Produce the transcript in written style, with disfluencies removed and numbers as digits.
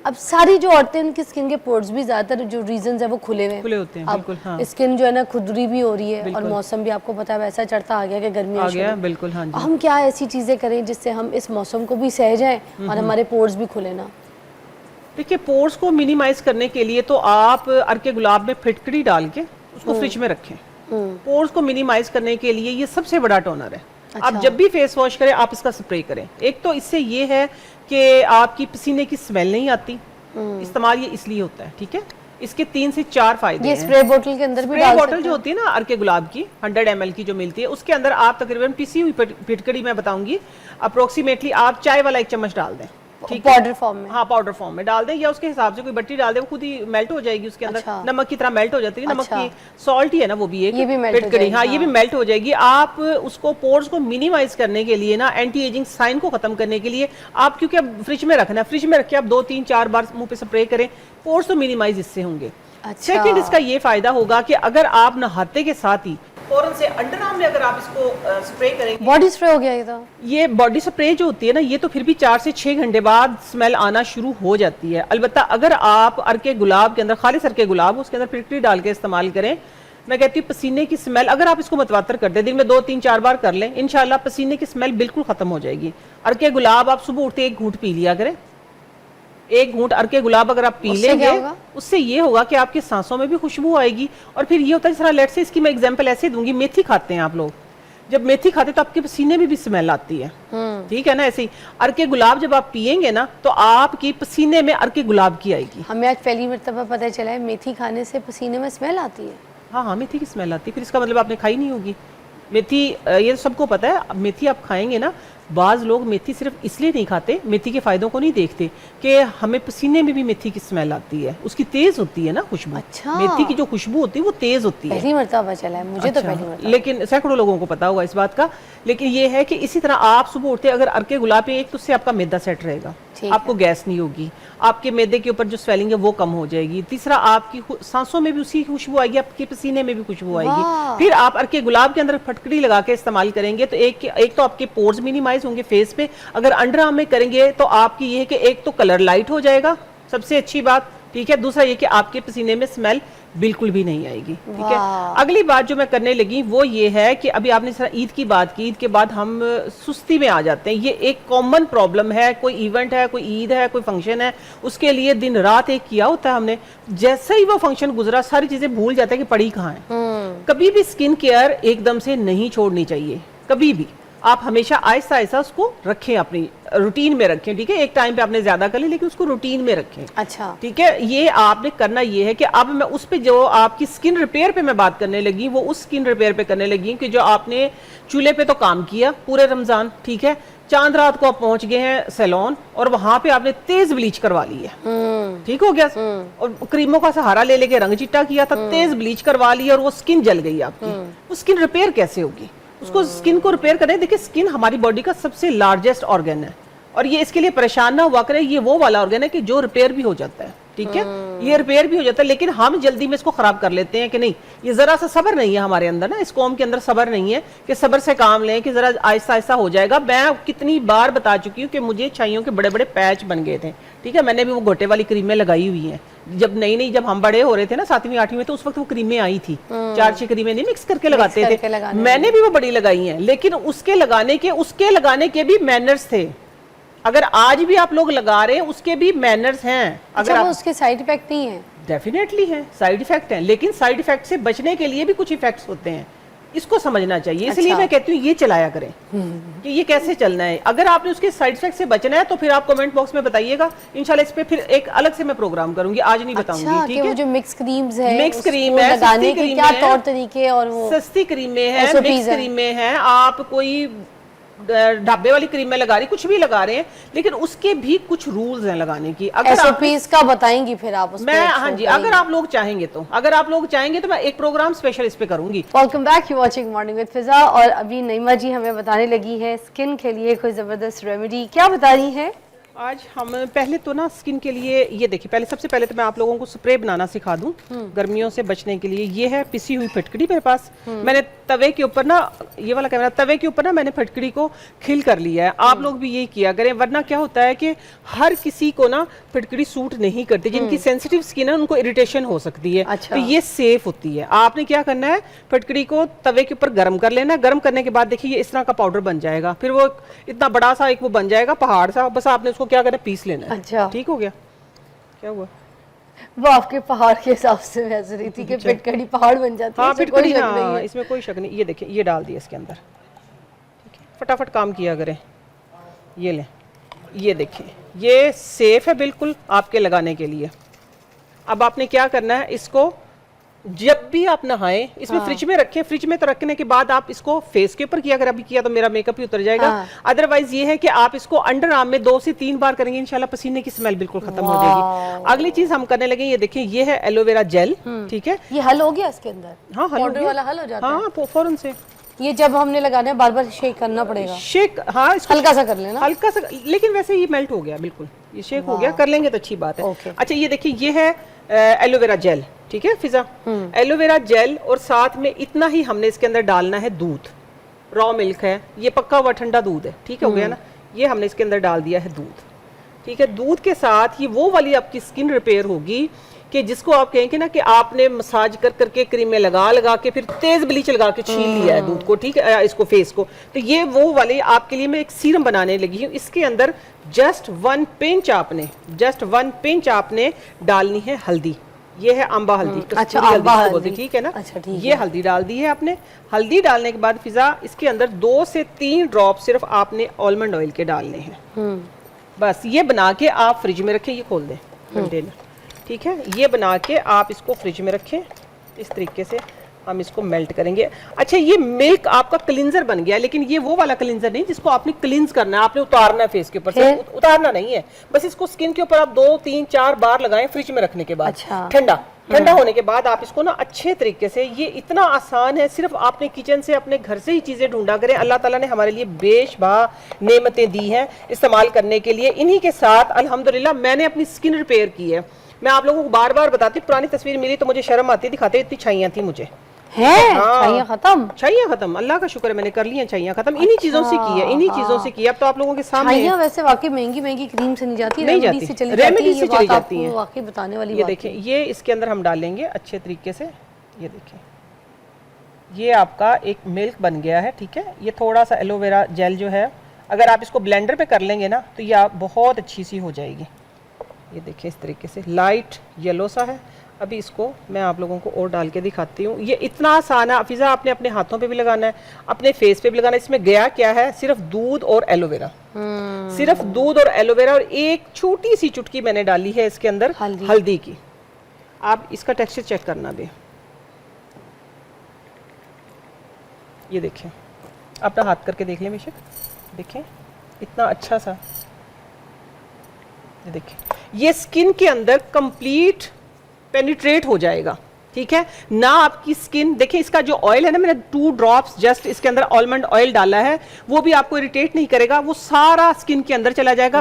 अब सारी जो औरतें उनकी स्किन के पोर्स भी ज्यादातर जो रीजंस है वो खुले हुए होते हैं। बिल्कुल, हाँ। स्किन जो है ना खुदरी भी हो रही है और मौसम भी आपको पता है वैसा चढ़ता आ गया कि गर्मी आ गया। बिल्कुल, हाँ जी। हम क्या ऐसी चीजें करें जिससे हम इस मौसम को भी सह जाएं और हमारे पोर्स भी खुले ना? देखिए, पोर्स को मिनिमाइज करने के लिए तो आप अर्के गुलाब में फिटकरी डाल के उसको फ्रिज में रखें। पोर्स को मिनिमाइज करने के लिए ये सबसे बड़ा टोनर है। अच्छा। आप जब भी फेस वॉश करें आप इसका स्प्रे करें। एक तो इससे ये है कि आपकी पसीने की स्मेल नहीं आती। इस्तेमाल ये इसलिए होता है, ठीक है। इसके 3 से 4 फायदे हैं। स्प्रे बोतल के अंदर भी डाल बोतल जो होती है ना अर्के गुलाब की 100 ml की जो मिलती है, उसके अंदर आप तकरीबन पिसी हुई फिटकरी मैं बताऊंगी अप्रोक्सीमेटली आप चाय वाला 1 चम्मच डाल दें, पाउडर फॉर्म में। हाँ, पाउडर फॉर्म में डाल दें या उसके हिसाब से कोई बट्टी डाल दें, वो खुद ही मेल्ट हो जाएगी उसके अंदर। अच्छा। नमक की तरह मेल्ट हो जाती है। नमक की सॉल्ट ही है ना वो भी, एक ये भी मेल्ट हो जाएगी। हाँ, ये भी मेल्ट हो जाएगी। आप उसको पोर्स को मिनिमाइज करने के लिए ना, एंटी एजिंग साइन को खत्म करने के लिए आप, क्योंकि अब फ्रिज में रखना है, फ्रिज में रख के आप 2, 3, 4 बार मुंह पे स्प्रे करें, पोर्स तो मिनिमाइज इससे होंगे। अच्छा। सेकंड इसका ये फायदा होगा कि अगर आप नहाते के साथ ही फौरन से अंडर आर्म में अगर आप इसको स्प्रे करेंगे, बॉडी स्प्रे हो गया ये तो। ये बॉडी स्प्रे जो होती है ना, ये तो फिर भी 4 से 6 घंटे बाद स्मेल आना शुरू हो जाती है। अलबत्ता अगर आप अर्के गुलाब के अंदर, खालिस अर्के गुलाब, उसके अंदर फिटकरी डाल के इस्तेमाल करें, मैं कहती हूँ पसीने की स्मेल, अगर आप इसको मतवातर कर दें, दिन में 2, 3, 4 बार कर लें, इंशाल्लाह पसीने की स्मेल बिल्कुल खत्म हो जाएगी। अर्के गुलाब आप सुबह उठते 1 घूंट पी लिया करें। 1 घूंट अर्के गुलाब अगर आप पी लेंगे, उससे ये होगा कि आपकी सांसों में भी खुशबू आएगी। और फिर ये होता है, जिस तरह लेट से इसकी मैं एग्जांपल ऐसे दूंगी, मेथी खाते हैं आप लोग, जब मेथी खाते तो आपके पसीने में भी स्मेल आती है, ठीक है ना। ऐसे ही अर्के गुलाब जब आप पियेंगे ना, तो आपकी पसीने में अर्के गुलाब की आएगी। हमें आज पहली मर्तबा पता चला है मेथी खाने से पसीने में स्मेल आती है। हाँ, मेथी की स्मेल आती है, फिर इसका मतलब आपने खाई नहीं होगी मेथी। ये सबको पता है। मेथी आप खाएंगे ना, बाज लोग मेथी सिर्फ इसलिए नहीं खाते, मेथी के फायदों को नहीं देखते कि हमें पसीने में भी मेथी की स्मेल आती है, उसकी तेज होती है ना खुशबू। अच्छा। मेथी की जो खुशबू होती है वो तेज होती है। पहली मर्तबा चला है मुझे। अच्छा। तो पहली मर्तबा, लेकिन सैकड़ों लोगों को पता होगा इस बात का। लेकिन ये है कि इसी तरह आप सुबह उठते अगर अर्के गुलाब पे, एक तो उससे आपका मैदा सेट रहेगा, आपको गैस नहीं होगी, आपके मैदे के ऊपर जो स्वेलिंग है वो कम हो जाएगी। तीसरा, आपकी सांसों में भी उसी खुशबू आएगी, आपके पसीने में भी खुशबू आएगी। फिर आप अर्के गुलाब के अंदर फटकड़ी लगा के इस्तेमाल करेंगे तो एक तो आपके पोर्स मिनिमाइज होंगे फेस पे। अगर अंडर आर्म में करेंगे तो आपकी ये है कि एक तो कलर लाइट हो जाएगा, सबसे अच्छी बात, ठीक है। दूसरा ये कि आपके पसीने में स्मेल बिल्कुल भी नहीं आएगी, ठीक है। अगली बात जो मैं करने लगी वो ये है कि अभी आपने ईद की बात की, ईद के बाद हम सुस्ती में आ जाते हैं। ये एक कॉमन प्रॉब्लम है। कोई इवेंट है, कोई ईद है, कोई फंक्शन है, उसके लिए दिन रात एक किया होता है हमने, जैसे ही वो फंक्शन गुजरा सारी चीजें भूल जाते हैं कि पड़ी कहाँ है। कभी भी स्किन केयर एकदम से नहीं छोड़नी चाहिए, कभी भी। आप हमेशा आहिस्ता आहिस्ता उसको रखें, अपनी रूटीन में रखें, ठीक है। एक टाइम पे आपने ज्यादा कर ली, लेकिन उसको रूटीन में रखें। अच्छा, ठीक है। ये आपने करना ये है कि अब मैं उस पे, जो आपकी स्किन रिपेयर पे मैं बात करने लगी, वो उस स्किन रिपेयर पे करने लगी कि जो आपने चूल्हे पे तो काम किया पूरे रमजान, ठीक है। चांद रात को आप पहुंच गए हैं सैलून और वहां पे आपने तेज ब्लीच करवा ली है, ठीक हो गया। और क्रीमों का सहारा ले लेके रंग चिट्टा किया था, तेज ब्लीच करवा ली और वो स्किन जल गई आपकी। वो स्किन रिपेयर कैसे होगी? उसको स्किन को रिपेयर करें। देखिए, स्किन हमारी बॉडी का सबसे लार्जेस्ट ऑर्गन है और ये इसके लिए परेशान ना हुआ करे। ये वो वाला ऑर्गन है कि जो रिपेयर भी हो जाता है, ठीक है। ये रिपेयर भी हो जाता है, लेकिन हम जल्दी में इसको खराब कर लेते हैं कि नहीं, ये जरा सा सब्र नहीं है हमारे अंदर ना, इस कौम के अंदर सब्र नहीं है कि सब्र से काम लें, कि जरा आहिस्ता आहिस्ता हो जाएगा। मैं कितनी बार बता चुकी हूँ कि मुझे छाइयों के बड़े बड़े पैच बन गए थे, ठीक है। मैंने भी वो गोटे वाली क्रीमें लगाई हुई हैं। जब नई जब हम बड़े हो रहे थे ना 7वीं 8वीं में, तो उस वक्त वो क्रीमें आई थी, 4-6 क्रीमें नहीं मिक्स करके लगाते थे। मैंने भी वो बड़ी लगाई हैं, लेकिन उसके लगाने के भी मैनर्स थे। अगर आज भी आप लोग लगा रहे हैं, उसके भी मैनर्स हैं। अगर वो उसके साइड इफेक्ट नहीं है, डेफिनेटली है, साइड इफेक्ट है, लेकिन साइड इफेक्ट से बचने के लिए भी कुछ इफेक्ट्स होते हैं, इसको समझना चाहिए। इसलिए मैं कहती हूँ ये चलाया करें कि ये कैसे चलना है। अगर आपने उसके साइड इफेक्ट से बचना है तो फिर आप कमेंट बॉक्स में बताइएगा, इंशाल्लाह इस पे फिर एक अलग से मैं प्रोग्राम करूंगी, आज नहीं बताऊंगी, ठीक है। जो मिक्स क्रीम्स है, मिक्स क्रीम है, लगाने के क्या तौर तरीके, और वो सस्ती क्रीमें हैं, मिक्स क्रीमें हैं। आप कोई ढाबे वाली क्रीम में लगा रही, कुछ भी लगा रहे हैं, लेकिन उसके भी कुछ रूल्स हैं लगाने की। अगर SOPs का बताएंगी फिर आप उस मैं, हाँ जी, अगर आप लोग चाहेंगे तो मैं एक प्रोग्राम स्पेशल इस पे करूंगी। Welcome back, you watching morning with Fiza. और अभी नईमा जी हमें बताने लगी है स्किन के लिए कोई जबरदस्त रेमेडी, क्या बता रही है आज हम? पहले तो ना स्किन के लिए ये देखिए, सबसे पहले तो मैं आप लोगों को स्प्रे बनाना सिखा दूं गर्मियों से बचने के लिए। ये है पिसी हुई फिटकरी मेरे पास, मैंने तवे के ऊपर ना, ये वाला कैमरा, तवे के ऊपर ना मैंने फटकड़ी को खिल कर लिया है। आप लोग भी यही किया करें, वरना क्या होता है कि हर किसी को ना फटकड़ी सूट नहीं करती, जिनकी सेंसिटिव स्किन है उनको इरिटेशन हो सकती है। अच्छा। तो ये सेफ होती है। आपने क्या करना है, फटकड़ी को तवे के ऊपर गर्म कर लेना। गर्म करने के बाद देखिए ये इस तरह का पाउडर बन जाएगा, फिर वो इतना बड़ा सा एक वो बन जाएगा पहाड़ सा, बस आपने उसको क्या करना है, पीस लेना है। अच्छा। ठीक हो गया। क्या हुआ? वो आपके पहाड़ के हिसाब से मैं हंस रही थी कि फिटकड़ी पहाड़ बन जाती है। हाँ इसमें कोई फिटकड़ी, शक नहीं हाँ है। इसमें कोई शक नहीं। ये देखिए ये डाल दिया इसके अंदर, ठीक है, फटाफट काम किया करें। ये लें, ये देखिए ये सेफ है बिल्कुल आपके लगाने के लिए। अब आपने क्या करना है, इसको जब भी आप नहाएं इसमें फ्रिज में रखें। फ्रिज में तो रखने के बाद आप इसको फेस के ऊपर किया, अगर अभी किया तो मेरा मेकअप ही उतर जाएगा। अदरवाइज ये है कि आप इसको अंडर आर्म में 2 से 3 बार करेंगे, इंशाल्लाह पसीने की स्मेल बिल्कुल खत्म हो जाएगी। अगली चीज हम करने लगे, ये देखिए ये है एलोवेरा जेल, ठीक है। ये हल हो गया इसके अंदर? हाँ हल हो पाउडर गया। वाला हल हो जाता हाँ फौरन से ये जब हमने लगाना है बार बार शेक करना पड़ेगा? शेक, हाँ इसको हल्का सा कर लेना, हल्का सा, लेकिन वैसे ये मेल्ट हो गया बिल्कुल, ये शेक हो गया, कर लेंगे तो अच्छी बात है। ओके। अच्छा ये देखिए ये है एलोवेरा जेल, ठीक है फिजा, एलोवेरा जेल, और साथ में इतना ही हमने इसके अंदर डालना है दूध, रॉ मिल्क है, ये पक्का हुआ ठंडा दूध है, ठीक है, हो गया ना। ये हमने इसके अंदर डाल दिया है दूध, ठीक है। दूध के साथ ये वो वाली आपकी स्किन रिपेयर होगी कि जिसको आप कहेंगे ना कि आपने मसाज कर करके क्रीम में लगा लगा के फिर तेज ब्लीच लगा के छील लिया है दूध को, ठीक है, इसको फेस को, तो ये वो वाली आपके लिए मैं एक सीरम बनाने लगी हूँ। इसके अंदर जस्ट 1 पिंच आपने डालनी है हल्दी। ये है अम्बा हल्दी, अच्छा, कस्तूरी अम्बा जिसको बोलते हल्दी। हैं, ठीक है ना। अच्छा, ठीक ये हल्दी डाल दी है आपने। हल्दी डालने के बाद फिजा इसके अंदर 2 से 3 ड्रॉप सिर्फ आपने आलमंड ऑयल के डालने हैं। बस ये बना के आप फ्रिज में रखें, ये खोल दें कंटेनर, ठीक है। ये बना के आप इसको फ्रिज में रखें, इस तरीके से हम इसको मेल्ट करेंगे। अच्छा ये मिल्क आपका क्लिंजर बन गया, लेकिन ये वो वाला क्लिंजर नहीं जिसको आपने क्लींस करना है, आपने उतारना है फेस के ऊपर से, उतारना नहीं है, बस इसको स्किन के ऊपर आप 2, 3, 4 बार लगाएं फ्रिज में रखने के बाद। अच्छा। ठंडा होने के बाद आप इसको ना अच्छे तरीके से, ये इतना आसान है, सिर्फ आपने किचन से अपने घर से ही चीजें ढूंढा करें। अल्लाह ताला ने हमारे लिए बेशबा नेमतें दी हैं इस्तेमाल करने के लिए। इन्हीं के साथ अल्हम्दुलिल्लाह मैंने अपनी स्किन रिपेयर की है। मैं आप लोगों को बार बार बताती, पुरानी तस्वीर मिली तो मुझे शर्म आती, दिखाते इतनी छाइयां थी मुझे। हैं? हाँ। छाइयां खत्म? छाइयां खत्म, अल्लाह का शुक्र है मैंने कर ली हैं छाइयां खत्म। इन्हीं चीजों से की है, इन्हीं चीजों से की है। अब तो आप लोगों के सामने छाइयां वैसे वाकई महंगी क्रीम से नहीं जाती, नहीं रेमेडी जाती, से चली रेमेडी जाती है। से ये चली बात जाती आपको हैं। वाकई बताने वाली ये बात देखिए है। ये इसके अंदर हम डालेंगे अच्छे तरीके से। ये देखिए ये आपका एक मिल्क बन गया है, ठीक है। ये थोड़ा सा एलोवेरा जेल जो है, अगर आप इसको ब्लेंडर पे कर लेंगे ना तो ये आप बहुत अच्छी सी हो जाएगी। ये देखिए इस तरीके से लाइट येलो सा है। अभी इसको मैं आप लोगों को और डाल के दिखाती हूँ। ये इतना आसान है फिजा, आपने अपने हाथों पे भी लगाना है, अपने फेस पे भी लगाना है। इसमें गया क्या है, सिर्फ दूध और एलोवेरा, सिर्फ दूध और एलोवेरा, और एक छोटी सी चुटकी मैंने डाली है इसके अंदर हल्दी की। आप इसका टेक्सचर चेक करना भी। ये देखिए अपना हाथ करके देख लें बेशक, देखें इतना अच्छा सा। ये देखिए ये स्किन के अंदर कंप्लीट पेनिट्रेट हो जाएगा, ठीक है ना। आपकी स्किन देखिए, इसका जो ऑयल है ना, मैंने 2 ड्रॉप्स जस्ट इसके अंदर आलमंड ऑयल डाला है, वो भी आपको इरिटेट नहीं करेगा, वो सारा स्किन के अंदर चला जाएगा।